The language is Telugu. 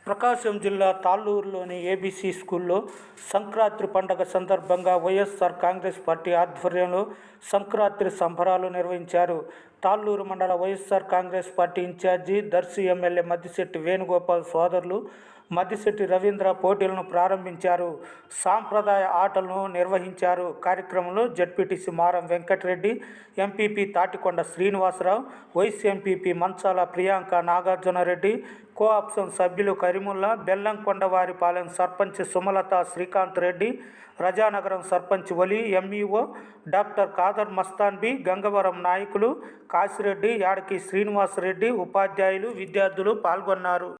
ప్రకాశం జిల్లా తాళ్ళూరులోని ఏబీసీ స్కూల్లో సంక్రాంతి పండుగ సందర్భంగా వైఎస్ఆర్ కాంగ్రెస్ పార్టీ ఆధ్వర్యంలో సంక్రాంతి సంబరాలు నిర్వహించారు. తాళ్ళూరు మండల YSR Congress party incharge Darsi MLA Maddisetti Venugopal సోదరులు మద్దిశెట్టి రవీంద్ర పోటీలను ప్రారంభించారు. సాంప్రదాయ ఆటలను నిర్వహించారు. కార్యక్రమంలో ZPTC Maram Venkatareddy, MPP Tatikonda Srinivasarao, vice MPP Manchala Priyanka Nagarjunareddy, co-option సభ్యులు కరీముల్లా, బెల్లంకొండవారిపాలెం సర్పంచ్ సుమలత శ్రీకాంత్ రెడ్డి, రజానగరం సర్పంచ్ వలి, ఎంఈఓ డాక్టర్ ఖాదర్ మస్తాన్బీ, గంగవరం నాయకులు కాశిరెడ్డి, యాడకి శ్రీనివాసరెడ్డి, ఉపాధ్యాయులు, విద్యార్థులు పాల్గొన్నారు.